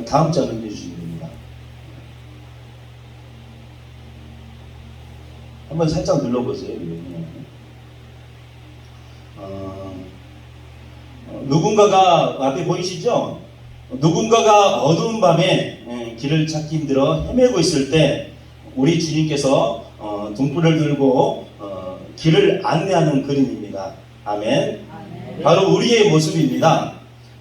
다음 장 넘겨주시면 됩니다. 한번 살짝 눌러보세요. 누군가가 앞에 보이시죠? 누군가가 어두운 밤에 길을 찾기 힘들어 헤매고 있을 때 우리 주님께서 등불을 들고 길을 안내하는 그림입니다. 아멘. 바로 우리의 모습입니다.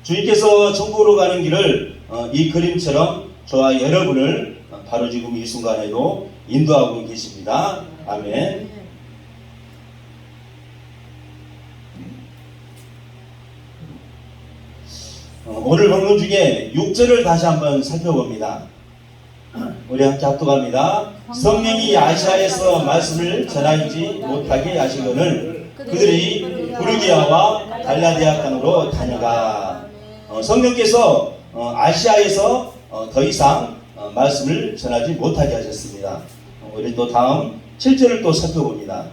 주님께서 천국으로 가는 길을 이 그림처럼 저와 여러분을 바로 지금 이 순간에도 인도하고 계십니다. 아멘. 오늘 본문 중에 6절을 다시 한번 살펴봅니다. 우리 함께 합독합니다. 성령이 아시아에서 말씀을 전하지 못하게 하시거늘 그들이 부르기아와 갈라디아 땅으로 다녀가. 성령께서 아시아에서 더 이상 말씀을 전하지 못하게 하셨습니다. 우리 또 다음 7절을 또 살펴봅니다.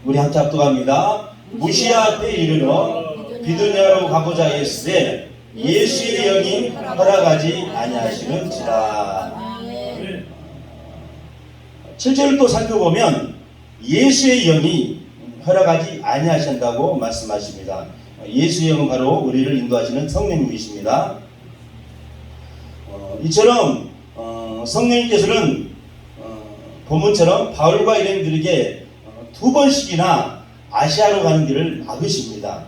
우리 함께 합독합니다. 무시아 앞에 이르러 비두냐로 가고자 했으되 예수의 영이 허락하지 아니하시는지라. 7절을 또 살펴보면 예수의 영이 허락하지 아니하신다고 말씀하십니다. 예수의 영은 바로 우리를 인도하시는 성령님이십니다. 이처럼 성령님께서는 본문처럼 바울과 일행들에게 2번씩이나 아시아로 가는 길을 막으십니다.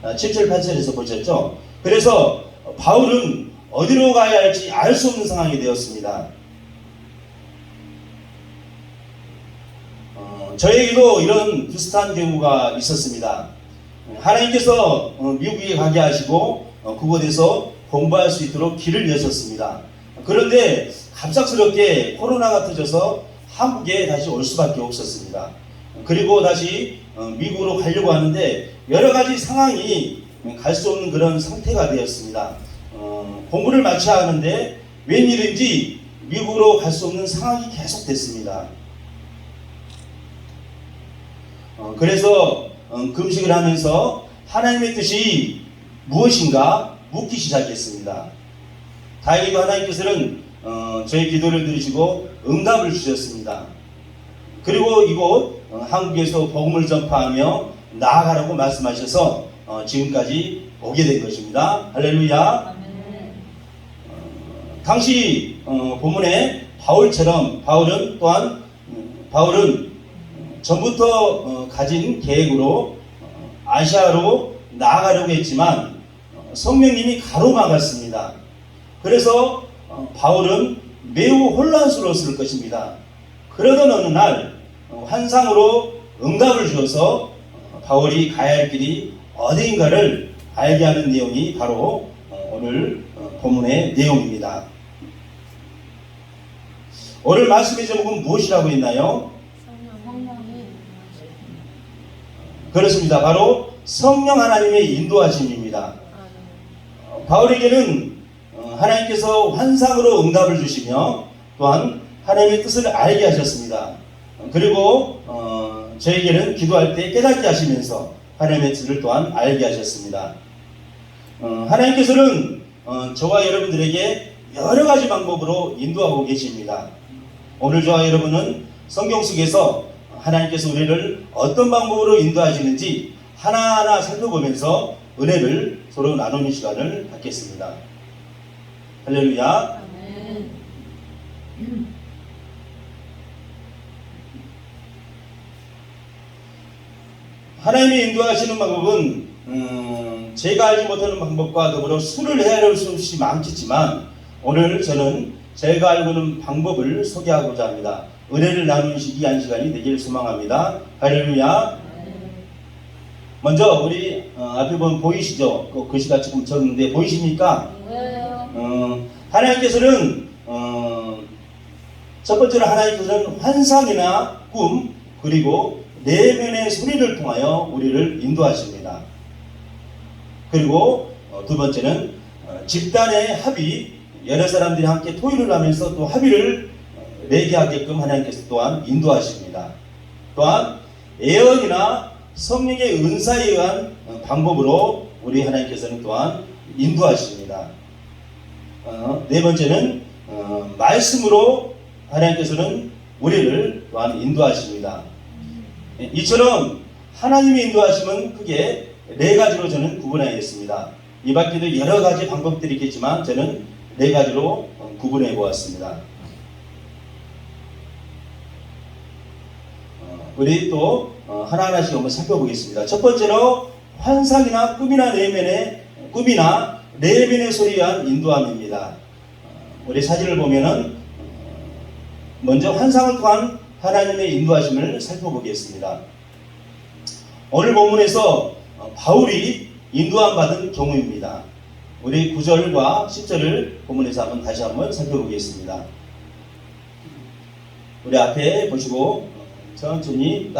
7절 8절에서 보셨죠? 그래서 바울은 어디로 가야 할지 알 수 없는 상황이 되었습니다. 저에게도 이런 비슷한 경우가 있었습니다. 하나님께서 미국에 가게 하시고 그곳에서 공부할 수 있도록 길을 여셨습니다. 그런데 갑작스럽게 코로나가 터져서 한국에 다시 올 수밖에 없었습니다. 그리고 다시 미국으로 가려고 하는데 여러 가지 상황이 갈 수 없는 그런 상태가 되었습니다. 공부를 마쳐야 하는데 웬일인지 미국으로 갈 수 없는 상황이 계속됐습니다. 그래서 금식을 하면서 하나님의 뜻이 무엇인가 묻기 시작했습니다. 다행히도 하나님께서는 저의 기도를 들으시고 응답을 주셨습니다. 그리고 이곳 한국에서 복음을 전파하며 나아가라고 말씀하셔서 지금까지 오게 된 것입니다. 할렐루야. 당시 본문에 바울처럼 바울은 전부터 가진 계획으로 아시아로 나아가려고 했지만 성령님이 가로막았습니다. 그래서 바울은 매우 혼란스러웠을 것입니다. 그러던 어느 날 환상으로 응답을 주어서 바울이 가야 할 길이 어디인가를 알게 하는 내용이 바로 오늘 본문의 내용입니다. 오늘 말씀의 제목은 무엇이라고 했나요? 그렇습니다. 바로 성령 하나님의 인도하심입니다. 바울에게는 하나님께서 환상으로 응답을 주시며 또한 하나님의 뜻을 알게 하셨습니다. 그리고 저에게는 기도할 때 깨닫게 하시면서 하나님의 뜻을 또한 알게 하셨습니다. 하나님께서는 저와 여러분들에게 여러 가지 방법으로 인도하고 계십니다. 오늘 저와 여러분은 성경 속에서 하나님께서 우리를 어떤 방법으로 인도하시는지 하나하나 살펴보면서 은혜를 서로 나누는 시간을 갖겠습니다. 할렐루야. 하나님이 인도하시는 방법은 제가 알지 못하는 방법과 더불어 수를 헤아릴 수 없이 많겠지만 오늘 저는 제가 알고 있는 방법을 소개하고자 합니다. 은혜를 나누는 귀한 시간이 되길 소망합니다. 할렐루야. 먼저 우리 앞에 보면 보이시죠? 그 글씨가 조금 적은데 보이십니까? 하나님께서는 첫 번째로 하나님께서는 환상이나 꿈 그리고 내면의 소리를 통하여 우리를 인도하십니다. 그리고 두 번째는 집단의 합의, 여러 사람들이 함께 토의를 하면서 또 합의를 맺게 하게끔 하나님께서 또한 인도하십니다. 또한 예언이나 성령의 은사에 의한 방법으로 우리 하나님께서는 또한 인도하십니다. 네 번째는 말씀으로 하나님께서는 우리를 또한 인도하십니다. 이처럼 하나님의 인도하심은 크게 네 가지로 저는 구분하였습니다. 이 밖에도 여러 가지 방법들이 있겠지만 저는 네 가지로 구분해 보았습니다. 우리 또 하나하나씩 한번 살펴보겠습니다. 첫 번째로 환상이나 꿈이나 내면의 소리에 의한 인도함입니다. 우리 사진을 보면은 먼저 환상을 통한 하나님의 인도하심을 살펴보겠습니다. 오늘 본문에서 바울이 인도함 받은 경우입니다. 우리 9절과 10절을 본문에서 다시 한번 살펴보겠습니다. 우리 앞에 보시고 천천히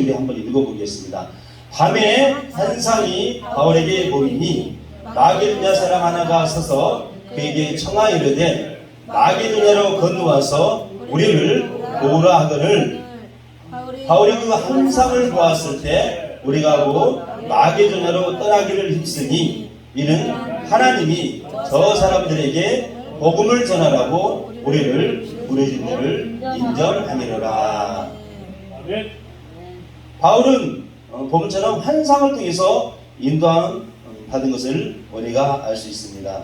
우리 한번 읽어보겠습니다. 밤에 환상이 바울에게 보이니 마게도냐 사람 하나가 서서 그에게 청하여 이르되 마게도냐로 건너와서 우리를 보라 하거늘 바울이 그 환상을 보았을 때 우리가 곧 마게도냐로 떠나기를 힘쓰니 이는 하나님이 저 사람들에게 복음을 전하라고 우리를 부르신 줄을 인정하니라. 바울은 본문처럼 환상을 통해서 인도함 받은 것을 우리가 알 수 있습니다.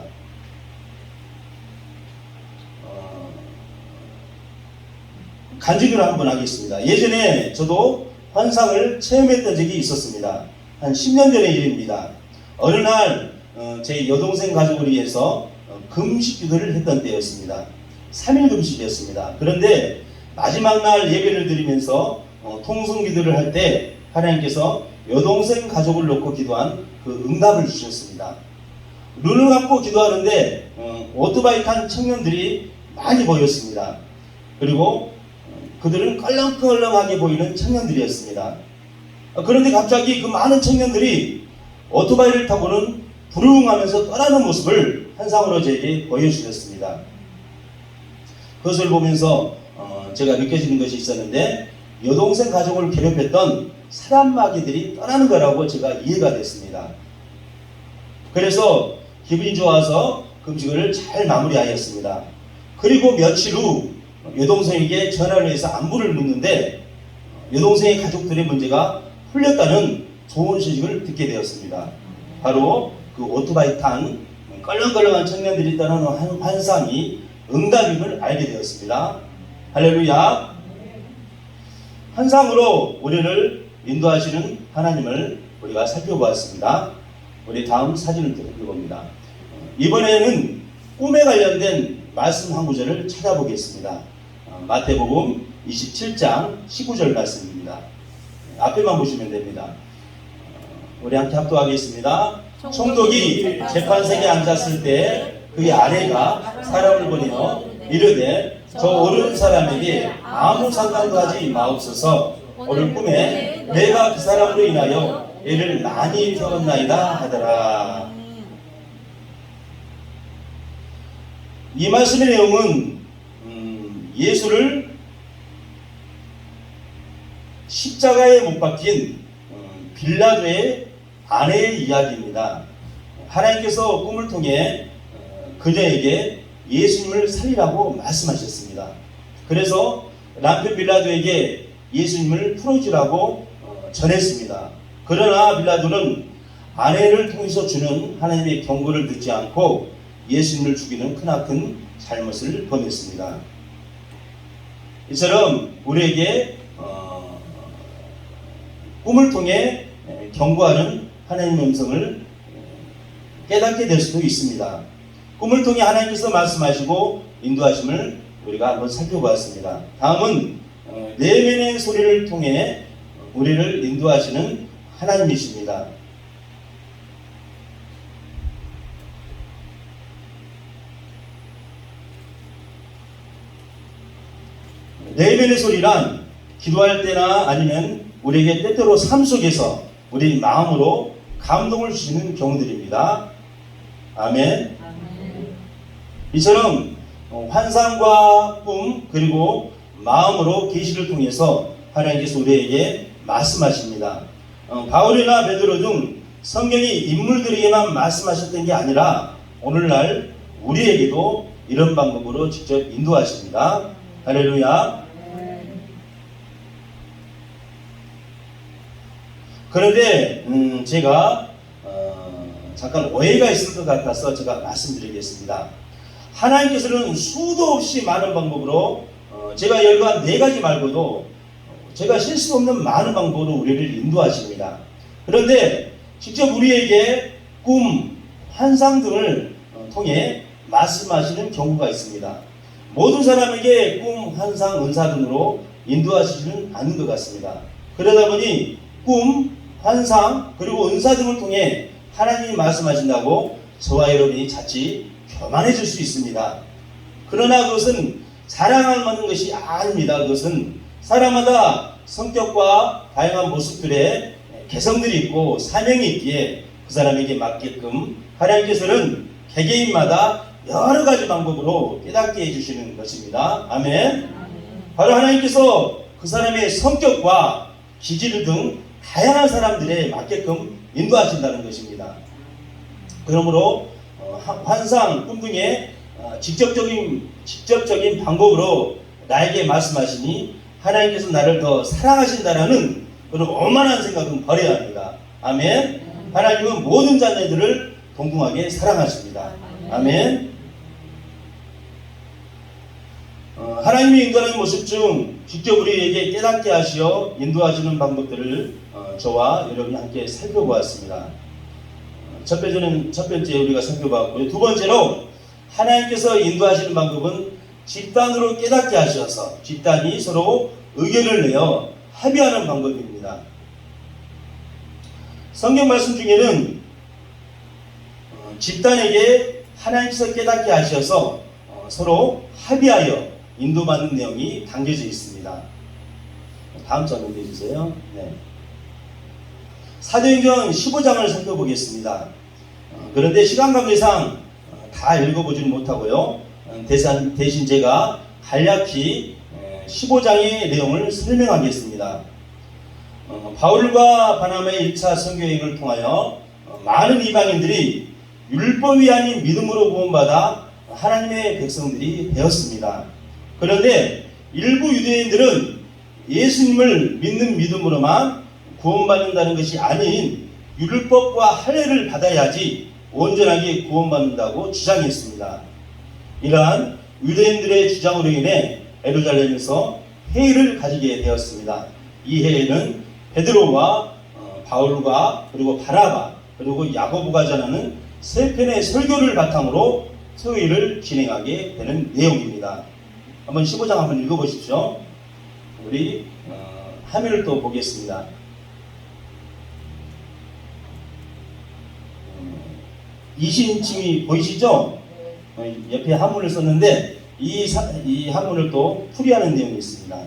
간증을 한번 하겠습니다. 예전에 저도 환상을 체험했던 적이 있었습니다. 한 10년 전의 일입니다. 어느 날 제 여동생 가족을 위해서 금식 기도를 했던 때였습니다. 3일 금식이었습니다. 그런데 마지막 날 예배를 드리면서 통성 기도를 할 때 하나님께서 여동생 가족을 놓고 기도한 그 응답을 주셨습니다. 눈을 감고 기도하는데 오토바이 탄 청년들이 많이 보였습니다. 그리고 그들은 껄렁껄렁하게 보이는 청년들이었습니다. 그런데 갑자기 그 많은 청년들이 오토바이를 타고는 부릉하면서 떠나는 모습을 환상으로 저에게 보여주셨습니다. 그것을 보면서 제가 느껴지는 것이 있었는데 여동생 가족을 괴롭혔던 사람 마귀들이 떠나는 거라고 제가 이해가 됐습니다. 그래서 기분이 좋아서 금식을 잘 마무리하였습니다. 그리고 며칠 후 여동생에게 전화를 해서 안부를 묻는데 여동생의 가족들의 문제가 풀렸다는 좋은 소식을 듣게 되었습니다. 바로 그 오토바이 탄 껄렁껄렁한 청년들이 떠나는 환상이 응답임을 알게 되었습니다. 할렐루야. 환상으로 우리를 인도하시는 하나님을 우리가 살펴보았습니다. 우리 다음 사진을 읽어봅니다. 이번에는 꿈에 관련된 말씀 한 구절을 찾아보겠습니다. 마태복음 27장 19절 말씀입니다. 앞에만 보시면 됩니다. 우리 함께 합독하겠습니다. 총독이 재판석에 앉았을 때 그의 아내가 사람을 보내어 이르되 저 오른 사람에게 아무 상관도 하지 마옵소서. 오늘 꿈에 내가 그 사람으로 인하여 애를 많이 태웠나이다 하더라. 이 말씀의 내용은 예수를 십자가에 못 박힌 빌라도의 아내의 이야기입니다. 하나님께서 꿈을 통해 그녀에게 예수님을 살리라고 말씀하셨습니다. 그래서 남편 빌라도에게 예수님을 풀어주라고 전했습니다. 그러나 빌라도는 아내를 통해서 주는 하나님의 경고를 듣지 않고 예수님을 죽이는 크나큰 잘못을 범했습니다. 이처럼 우리에게 꿈을 통해 경고하는 하나님의 음성을 깨닫게 될 수도 있습니다. 꿈을 통해 하나님께서 말씀하시고 인도하심을 우리가 한번 살펴보았습니다. 다음은 내면의 소리를 통해 우리를 인도하시는 하나님이십니다. 내면의 소리란 기도할 때나 아니면 우리에게 때때로 삶 속에서 우리 마음으로 감동을 주시는 경우들입니다. 아멘. 이처럼 환상과 꿈 그리고 마음으로 계시를 통해서 하나님께서 우리에게 말씀하십니다. 바울이나 베드로 등 성경이 인물들에게만 말씀하셨던 게 아니라 오늘날 우리에게도 이런 방법으로 직접 인도하십니다. 할렐루야. 그런데 제가 잠깐 오해가 있을 것 같아서 제가 말씀드리겠습니다. 하나님께서는 수도 없이 많은 방법으로 제가 열거한 4가지 말고도 제가 실수 없는 많은 방법으로 우리를 인도하십니다. 그런데 직접 우리에게 꿈, 환상 등을 통해 말씀하시는 경우가 있습니다. 모든 사람에게 꿈, 환상, 은사 등으로 인도하시지는 않는 것 같습니다. 그러다 보니 꿈, 환상, 그리고 은사 등을 통해 하나님이 말씀하신다고 저와 여러분이 자칫 교만해질 수 있습니다. 그러나 그것은 자랑할 만한 것이 아닙니다. 그것은 사람마다 성격과 다양한 모습들의 개성들이 있고 사명이 있기에 그 사람에게 맞게끔 하나님께서는 개개인마다 여러 가지 방법으로 깨닫게 해주시는 것입니다. 아멘. 바로 하나님께서 그 사람의 성격과 기질 등 다양한 사람들에 맞게끔 인도하신다는 것입니다. 그러므로 환상, 꿈 등의 직접적인 방법으로 나에게 말씀하시니 하나님께서 나를 더 사랑하신다라는 그런 오만한 생각은 버려야 합니다. 아멘. 하나님은 모든 자녀들을 동등하게 사랑하십니다. 아멘. 하나님이 인도하는 모습 중 직접 우리에게 깨닫게 하시어 인도하시는 방법들을 저와 여러분이 함께 살펴보았습니다. 첫 번째 우리가 살펴봤고요. 두 번째로 하나님께서 인도하시는 방법은 집단으로 깨닫게 하셔서 집단이 서로 의견을 내어 합의하는 방법입니다. 성경 말씀 중에는 집단에게 하나님께서 깨닫게 하셔서 서로 합의하여 인도받는 내용이 담겨져 있습니다. 다음 장 넘겨주세요. 네. 사도행전 15장을 살펴보겠습니다. 그런데 시간 관계상 다 읽어보지는 못하고요. 대신 제가 간략히 15장의 내용을 설명하겠습니다. 바울과 바나바의 1차 선교여행을 통하여 많은 이방인들이 율법이 아닌 믿음으로 구원받아 하나님의 백성들이 되었습니다. 그런데 일부 유대인들은 예수님을 믿는 믿음으로만 구원받는다는 것이 아닌 율법과 할례를 받아야지 온전하게 구원받는다고 주장했습니다. 이러한 유대인들의 주장으로 인해 예루살렘에서 회의를 가지게 되었습니다. 이 회의는 베드로와 바울과 그리고 바나바 그리고 야고보가 전하는 세 편의 설교를 바탕으로 회의를 진행하게 되는 내용입니다. 한번 15장 한번 읽어보십시오. 우리 화면을 또 보겠습니다. 이신칭이 보이시죠? 옆에 한문을 썼는데 이 한문을 또 풀이하는 내용이 있습니다.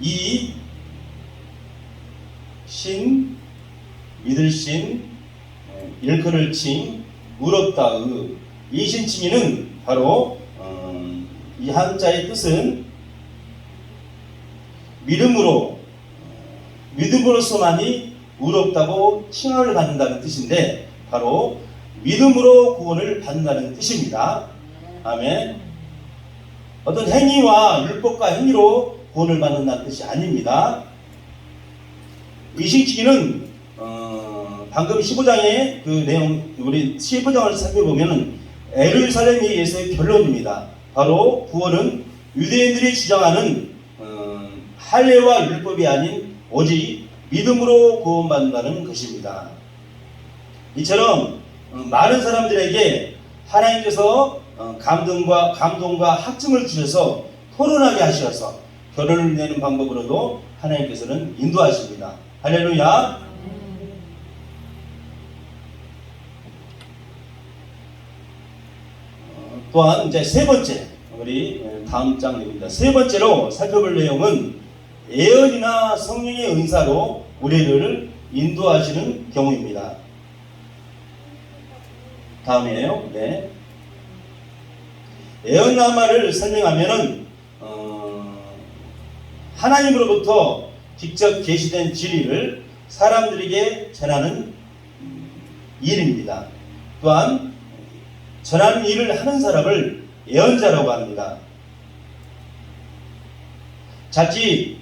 이, 신, 믿을 신, 일컬을 칭, 의롭다 의. 이신칭이는 바로 이 한자의 뜻은 믿음으로서만이 의롭다고 칭함을 받는다는 뜻인데 바로 믿음으로 구원을 받는다는 뜻입니다. 아멘. 어떤 행위와 율법과 행위로 구원을 받는다는 뜻이 아닙니다. 이신칭이는 방금 15장의 그 내용, 우리 15장을 살펴보면 예루살렘에 의해서의 결론입니다. 바로 구원은 유대인들이 주장하는 할례와 율법이 아닌 오직 믿음으로 구원받는다는 것입니다. 이처럼 많은 사람들에게 하나님께서 감동과 학증을 주셔서 토론하게 하셔서 결론을 내는 방법으로도 하나님께서는 인도하십니다. 할렐루야. 또한 이제 세 번째, 우리 다음 장입니다. 세 번째로 살펴볼 내용은 예언이나 성령의 은사로 우리를 인도하시는 경우입니다. 다음이에요. 네. 예언나마를 설명하면은 하나님으로부터 직접 계시된 진리를 사람들에게 전하는 일입니다. 또한 전하는 일을 하는 사람을 예언자라고 합니다. 자칫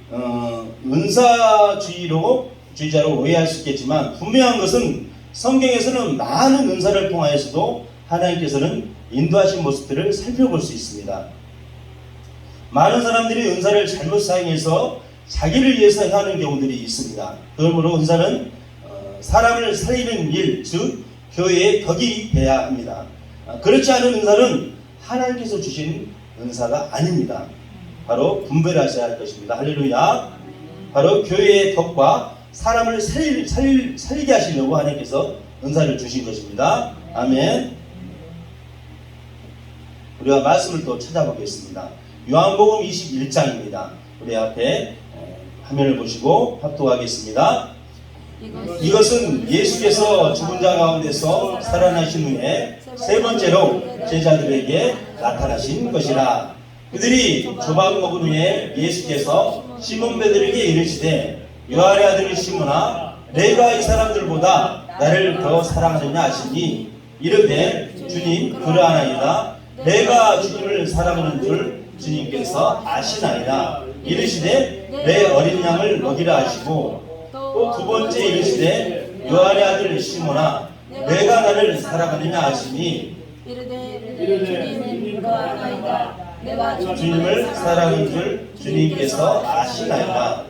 은사주의자로 오해할 수 있겠지만 분명한 것은 성경에서는 많은 은사를 통하여서도 하나님께서는 인도하신 모습들을 살펴볼 수 있습니다. 많은 사람들이 은사를 잘못 사용해서 자기를 위해서 행하는 경우들이 있습니다. 그러므로 은사는 사람을 살리는 일, 즉 교회의 덕이 돼야 합니다. 그렇지 않은 은사는 하나님께서 주신 은사가 아닙니다. 바로 분별하셔야 할 것입니다. 할렐루야. 바로 교회의 덕과 사람을 살리게 하시려고 하나님께서 은사를 주신 것입니다. 아멘. 우리가 말씀을 또 찾아보겠습니다. 요한복음 21장입니다. 우리 앞에 화면을 보시고 합독하겠습니다. 이것은 예수께서 죽은 자 가운데서 살아나신 후에 세 번째로 제자들에게 나타나신 것이라. 그들이 조각 먹은 후에 예수께서 시몬 베드로에게 이르시되 요한의 아들 시몬아, 내가 이 사람들보다 나를 더 사랑하느냐 하시니 이르되 주님 그러하나이다. 내가 주님을 사랑하는 줄 주님께서 아시나이다. 이르시되 내 어린 양을 먹이라 하시고 또 두 번째 이르시되 요한의 아들 시몬아, 내가 나를 사랑하느냐 하시니 이르되 내가 주님을 사랑하는 줄 주님께서 아시나이다.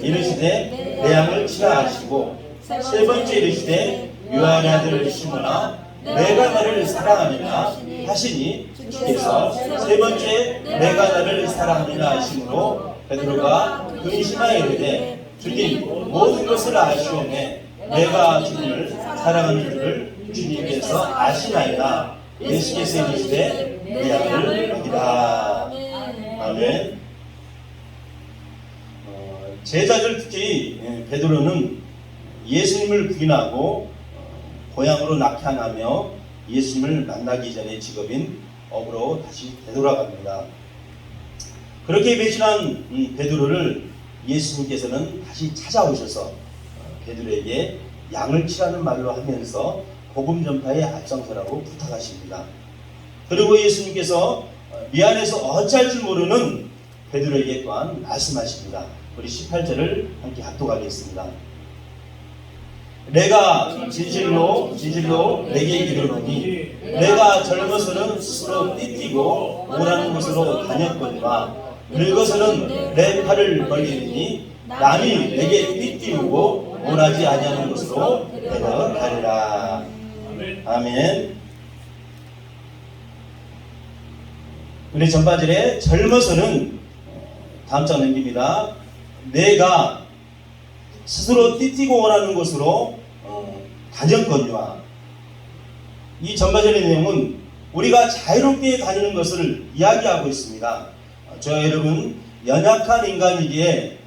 이르시되 내 양을 치라 하시고 세 번째 이르시되 요한의 아들 시몬아, 내가 나를 사랑하느냐 하시니 주께서 세 번째 내가 나를 사랑하느냐 하시므로 베드로가 근심하여 이르되 주님 모든 것을 아시오매 내가 주님을 사랑하는 줄을 주님께서 아시나이다. 예수께서 이르시되 내 양을 먹이라. 아멘. 제자들 특히 베드로는 예수님을 부인하고 고향으로 낙향하며 예수님을 만나기 전에 직업인 업으로 다시 되돌아갑니다. 그렇게 배신한 베드로를 예수님께서는 다시 찾아오셔서 베드로에게 양을 치라는 말로 하면서 복음 전파에 앞장서라고 부탁하십니다. 그리고 예수님께서 미안해서 어찌할 줄 모르는 베드로에게 또한 말씀하십니다. 우리 18절을 함께 합독하겠습니다. 내가 진실로 내게 이르노니 내가 젊어서는 스스로 띠띠고 오라는 곳으로 다녔거니와 늙어서는 내 팔을 벌리니 남이 내게 띠띠우고 오라지 아니하는 곳으로 데려가리라. 아멘. 우리 전파절에 젊어서는 다음 장 넘깁니다. 내가 스스로 띠띠고 원하는 곳으로 다녔거니와. 이 전반전의 내용은 우리가 자유롭게 다니는 것을 이야기하고 있습니다. 저와 여러분, 연약한 인간이기에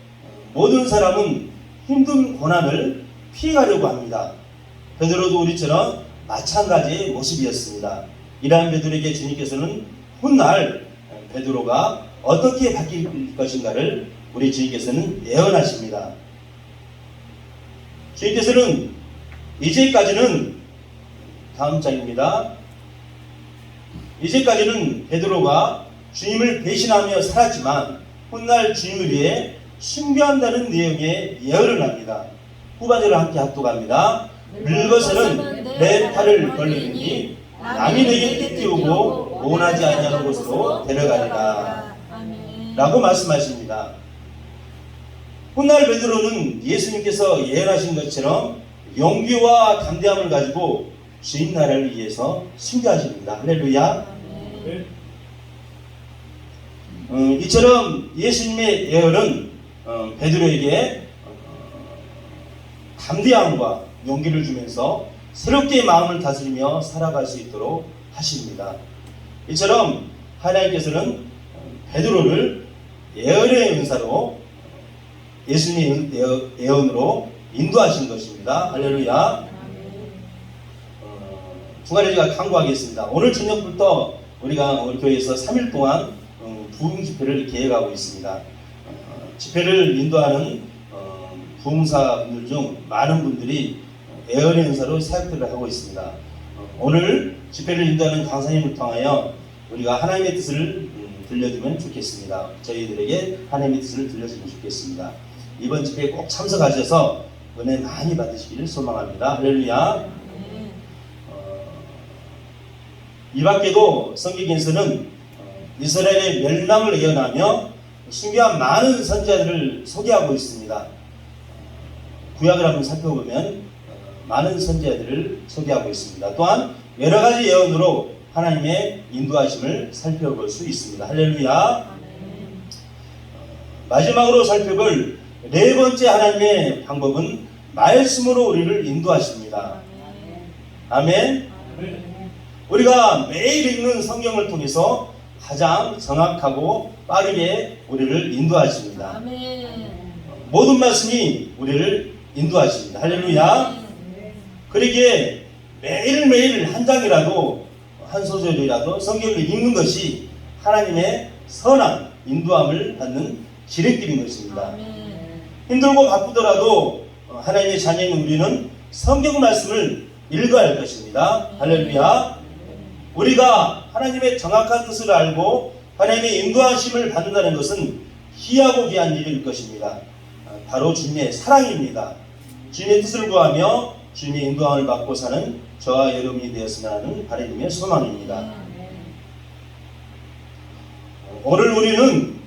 모든 사람은 힘든 고난을 피해가려고 합니다. 베드로도 우리처럼 마찬가지의 모습이었습니다. 이러한 베드로에게 주님께서는 훗날 베드로가 어떻게 바뀔 것인가를 우리 주님께서는 예언하십니다. 주님께서는 이제까지는 다음 장입니다. 이제까지는 베드로가 주님을 배신하며 살았지만 훗날 주님을 위해 순교한다는 내용의 예언을 합니다. 후반절을 함께 합독합니다. 늙어서는 내 팔을 벌리니 남이 내게 띠띠우고 원하지 아니하는 곳으로 데려가리라 라고 말씀하십니다. 훗날 베드로는 예수님께서 예언하신 것처럼 용기와 담대함을 가지고 주인 나라를 위해서 순교하십니다. 할렐루야. 이처럼 예수님의 예언은 베드로에게 담대함과 용기를 주면서 새롭게 마음을 다스리며 살아갈 수 있도록 하십니다. 이처럼 하나님께서는 베드로를 예언의 은사로 예수님의 예언으로 인도하신 것입니다. 할렐루야. 중간에 제가 강구하겠습니다. 오늘 저녁부터 우리가 우리 교회에서 3일 동안 부흥 집회를 계획하고 있습니다. 집회를 인도하는 부흥사분들 중 많은 분들이 애언의 은사로 사역들을 하고 있습니다. 오늘 집회를 인도하는 강사님을 통하여 우리가 하나님의 뜻을 들려주면 좋겠습니다. 저희들에게 하나님의 뜻을 들려주면 좋겠습니다. 이번 집회에 꼭 참석하셔서 은혜 많이 받으시기를 소망합니다. 할렐루야. 이 밖에도 성경에서는 이스라엘의 멸망을 예언하며 신기한 많은 선지자들을 소개하고 있습니다. 구약을 한번 살펴보면 많은 선지자들을 소개하고 있습니다. 또한 여러 가지 예언으로 하나님의 인도하심을 살펴볼 수 있습니다. 할렐루야. 마지막으로 살펴볼 네 번째 하나님의 방법은 말씀으로 우리를 인도하십니다. 아멘. 우리가 매일 읽는 성경을 통해서 가장 정확하고 빠르게 우리를 인도하십니다. 모든 말씀이 우리를 인도하십니다. 할렐루야. 그러기에 매일매일 한 장이라도 한 소절이라도 성경을 읽는 것이 하나님의 선한 인도함을 받는 지름길인 것입니다. 힘들고 바쁘더라도 하나님의 자녀인 우리는 성경 말씀을 읽어야 할 것입니다. 할렐루야. 우리가 하나님의 정확한 뜻을 알고 하나님의 인도하심을 받는다는 것은 희하고 귀한 일일 것입니다. 바로 주님의 사랑입니다. 주님의 뜻을 구하며 주님의 인도함을 받고 사는 저와 여러분이 되었으면 하는 바람이며 소망입니다. 오늘 우리는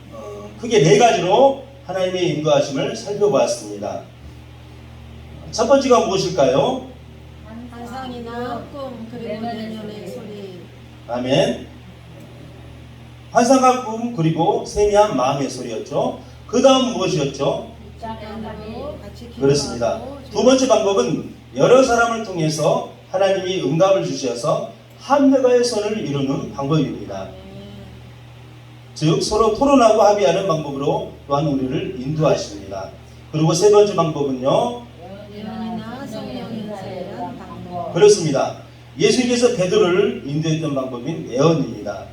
크게 네 가지로 하나님의 인도하심을 살펴보았습니다. 첫 번째가 무엇일까요? 환상이나 꿈 그리고 내년의 소리. 아멘. 환상과 꿈 그리고 세미한 마음의 소리였죠. 그 다음 무엇이었죠? 그렇습니다. 두 번째 방법은 여러 사람을 통해서 하나님이 응답을 주셔서 한명의 손을 이루는 방법입니다. 즉 서로 토론하고 합의하는 방법으로 또한 우리를 인도하십니다. 그리고 세 번째 방법은요. 예언이나 성령의 인사한 방법. 그렇습니다. 예수님께서 베드로를 인도했던 방법인 예언입니다.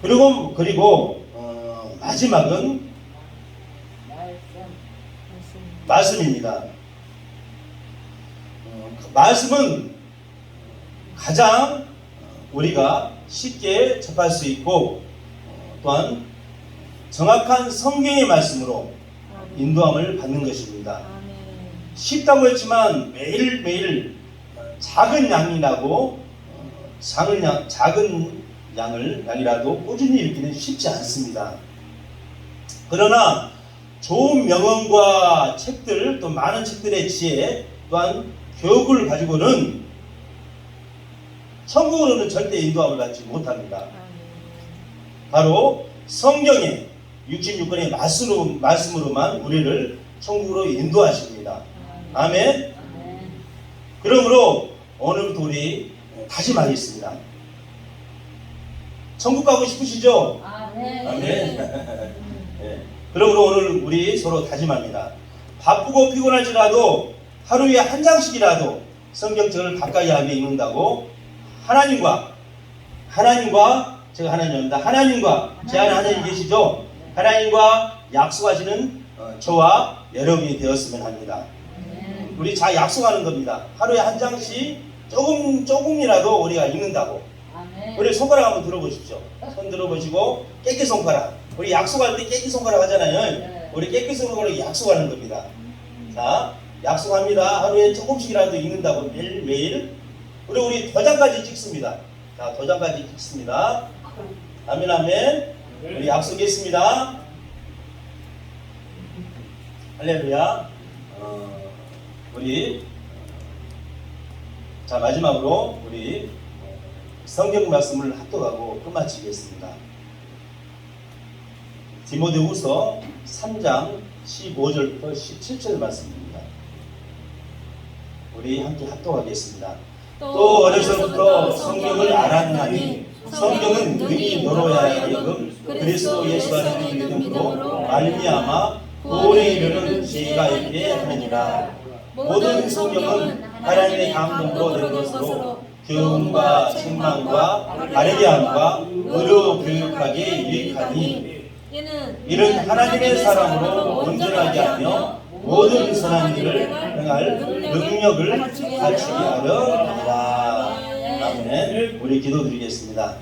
그리고 마지막은 말씀입니다. 말씀은 가장 우리가 쉽게 접할 수 있고 또한 정확한 성경의 말씀으로 인도함을 받는 것입니다. 쉽다고 했지만 매일매일 작은 양이라도 꾸준히 읽기는 쉽지 않습니다. 그러나 좋은 명언과 책들, 또 많은 책들의 지혜, 또한 교육을 가지고는 천국으로는 절대 인도함을 받지 못합니다. 바로 성경의 66권의 말씀으로만 우리를 천국으로 인도하십니다. 아멘. 그러므로 오늘부터 우리 다짐하겠습니다. 천국 가고 싶으시죠? 아멘. 네. 그러므로 오늘 우리 서로 다짐합니다. 바쁘고 피곤할지라도 하루에 한 장씩이라도 성경책을 가까이 하게 읽는다고 하나님과 제가 하나님입니다. 하나님과 제 안에 하나님 계시죠? 하나님과 약속하시는 저와 여러분이 되었으면 합니다. 우리 잘 약속하는 겁니다. 하루에 한 장씩 조금이라도 우리가 읽는다고. 우리 손가락 한번 들어보십시오. 손 들어보시고 깨끗 손가락. 우리 약속할 때 깨끗 손가락 하잖아요. 우리 깨끗 손가락으로 약속하는 겁니다. 자, 약속합니다. 하루에 조금씩이라도 읽는다고 매일매일. 우리 도장까지 찍습니다. 자, 도장까지 찍습니다. 아멘, 아멘. 우리 약속했습니다. 할렐루야. 자, 마지막으로 우리 성경 말씀을 합독하고 끝마치겠습니다. 디모데후서 3장 15절부터 17절 말씀입니다. 우리 함께 합독하겠습니다. 또 어려서부터 성경을 알았나니 성경은 능히 너로 하여금 그리스도 예수 안에 믿음으로 말미암아 구원에 이르는 지혜가 있게 하느니라. 모든 성경은 하나님의 감동으로 된 것으로 교훈과 책망과 바르게 함과 의로 교육하기에 유익하니 이는 하나님의 사람으로 온전하게 하며 모든 선한 일을 행할 능력을 갖추게 하려 합니다. 아멘. 우리 기도드리겠습니다.